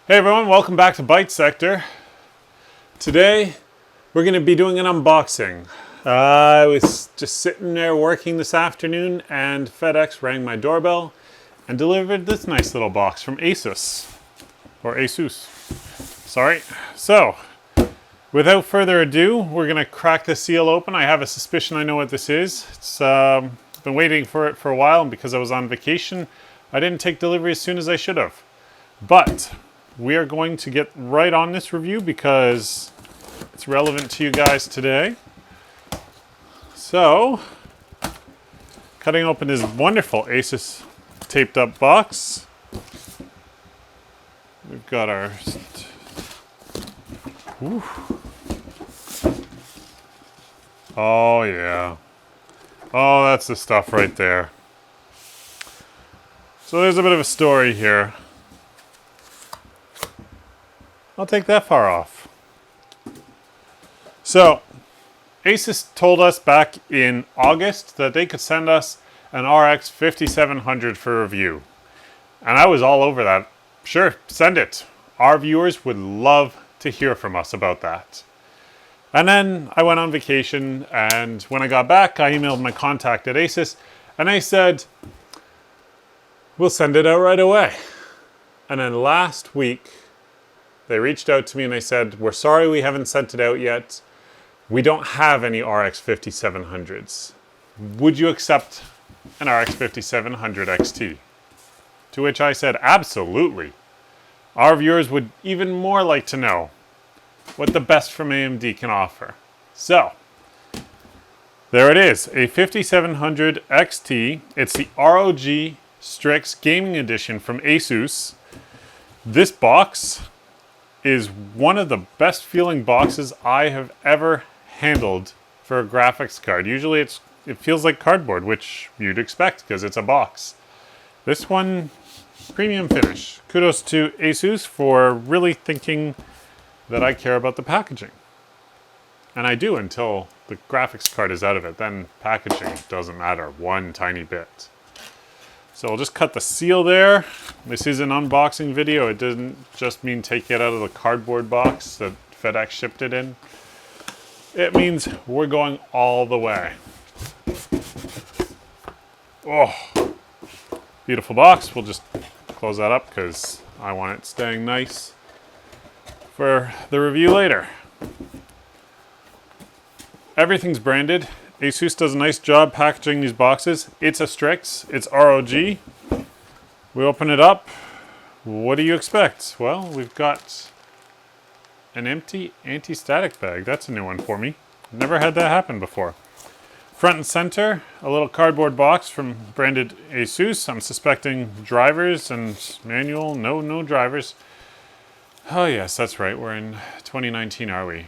Hey everyone, welcome back to Bytesector. Today we're going to be doing an unboxing. I was just sitting there working this afternoon and FedEx rang my doorbell and delivered this nice little box from Asus. Or Asus. Sorry. So, without further ado, we're going to crack the seal open. I have a suspicion I know what this is. It's been waiting for it for a while, and because I was on vacation, I didn't take delivery as soon as I should have. But we are going to get right on this review because it's relevant to you guys today. So, cutting open this wonderful Asus taped up box. We've got our... Ooh. Oh yeah. Oh, that's the stuff right there. So there's a bit of a story here. I'll take that far off. So, Asus told us back in August that they could send us an RX 5700 for review. And I was all over that. Sure, send it. Our viewers would love to hear from us about that. And then I went on vacation, and when I got back, I emailed my contact at Asus, and they said, we'll send it out right away. And then last week, they reached out to me and they said, we're sorry we haven't sent it out yet. We don't have any RX 5700s. Would you accept an RX 5700 XT? To which I said, absolutely. Our viewers would even more like to know what the best from AMD can offer. So, there it is, a 5700 XT. It's the ROG Strix Gaming Edition from Asus. This box is one of the best feeling boxes I have ever handled for a graphics card. Usually it feels like cardboard, which you'd expect because it's a box. This one, premium finish. Kudos to Asus for really thinking that I care about the packaging. And I do until the graphics card is out of it. Then packaging doesn't matter one tiny bit. So I'll just cut the seal there. This is an unboxing video. It doesn't just mean take it out of the cardboard box that FedEx shipped it in. It means we're going all the way. Oh, beautiful box. We'll just close that up because I want it staying nice for the review later. Everything's branded. Asus does a nice job packaging these boxes. It's a Strix. It's ROG. We open it up. What do you expect? Well, we've got an empty anti-static bag. That's a new one for me. Never had that happen before. Front and center, a little cardboard box from branded Asus. I'm suspecting drivers and manual. No drivers. Oh yes, that's right. We're in 2019, aren't we?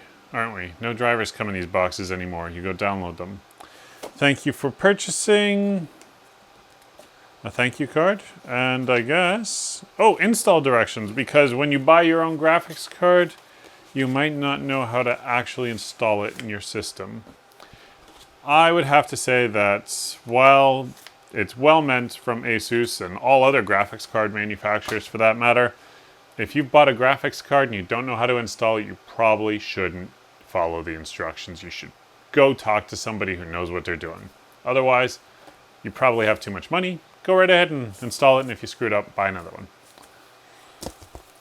No drivers come in these boxes anymore. You go download them. Thank you for purchasing. A thank you card. And I guess... Oh, install directions. Because when you buy your own graphics card, you might not know how to actually install it in your system. I would have to say that while it's well meant from Asus and all other graphics card manufacturers for that matter, if you've bought a graphics card and you don't know how to install it, you probably shouldn't follow the instructions. You should go talk to somebody who knows what they're doing. Otherwise, you probably have too much money. Go right ahead and install it, and if you screwed up, buy another one.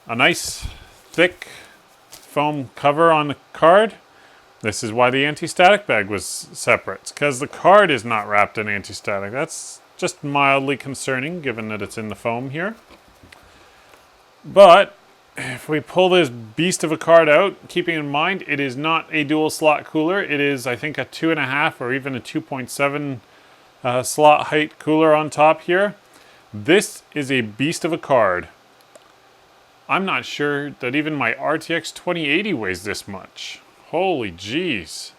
A nice, thick foam cover on the card. This is why the anti-static bag was separate, because the card is not wrapped in anti-static. That's just mildly concerning, given that it's in the foam here. But if we pull this beast of a card out, keeping in mind it is not a dual slot cooler, it is I think a 2.5 or even a 2.7 slot height cooler on top here. This is a beast of a card. I'm not sure that even my RTX 2080 weighs this much. Holy jeez.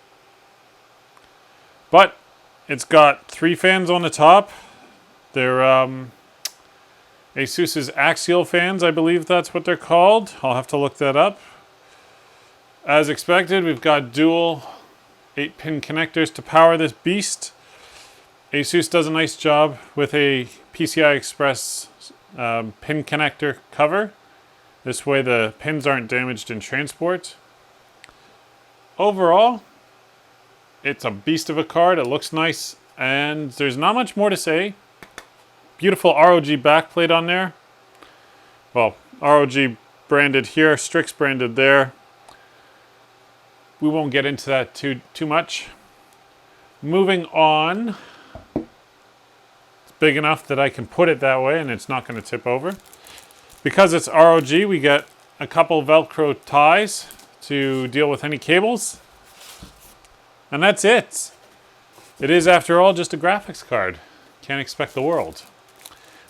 But it's got 3 fans on the top. They're Asus's Axial fans, I believe that's what they're called. I'll have to look that up. As expected, we've got dual 8-pin connectors to power this beast. Asus does a nice job with a PCI Express pin connector cover. This way the pins aren't damaged in transport. Overall, it's a beast of a card. It looks nice, and there's not much more to say. Beautiful ROG backplate on there. Well, ROG branded here, Strix branded there. We won't get into that too much. Moving on. It's big enough that I can put it that way and it's not going to tip over. Because it's ROG, we get a couple Velcro ties to deal with any cables. And that's it. It is, after all, just a graphics card. Can't expect the world.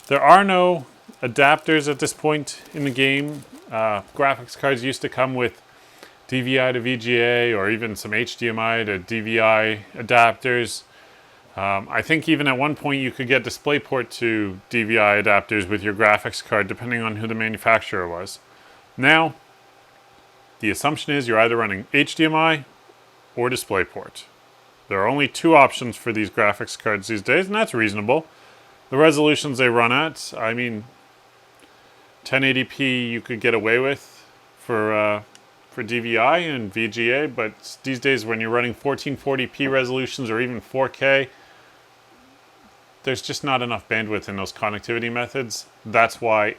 There are no adapters at this point in the game. Graphics cards used to come with DVI to VGA or even some HDMI to DVI adapters. I think even at one point you could get DisplayPort to DVI adapters with your graphics card depending on who the manufacturer was. Now, the assumption is you're either running HDMI or DisplayPort. There are only two options for these graphics cards these days, and that's reasonable. The resolutions they run at, I mean, 1080p you could get away with for DVI and VGA, but these days when you're running 1440p resolutions or even 4K, there's just not enough bandwidth in those connectivity methods. That's why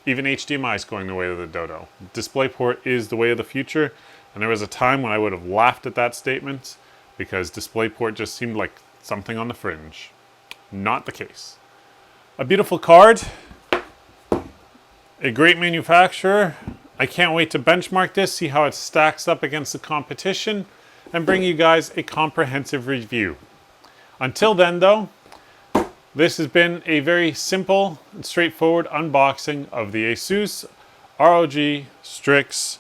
even HDMI is going the way of the dodo. DisplayPort is the way of the future, and there was a time when I would have laughed at that statement because DisplayPort just seemed like something on the fringe. Not the case. A beautiful card, a great manufacturer. I can't wait to benchmark this, see how it stacks up against the competition, and bring you guys a comprehensive review. Until then, though, this has been a very simple and straightforward unboxing of the Asus ROG Strix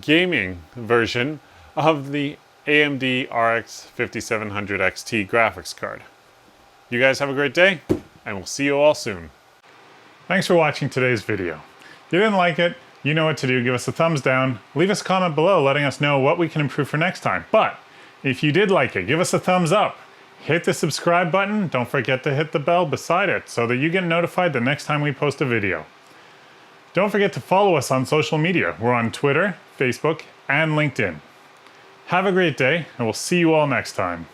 gaming version of the AMD RX 5700 XT graphics card. You guys have a great day, and we'll see you all soon. Thanks for watching today's video. If you didn't like it, you know what to do. Give us a thumbs down. Leave us a comment below letting us know what we can improve for next time. But if you did like it, give us a thumbs up. Hit the subscribe button. Don't forget to hit the bell beside it so that you get notified the next time we post a video. Don't forget to follow us on social media. We're on Twitter, Facebook, and LinkedIn. Have a great day, and we'll see you all next time.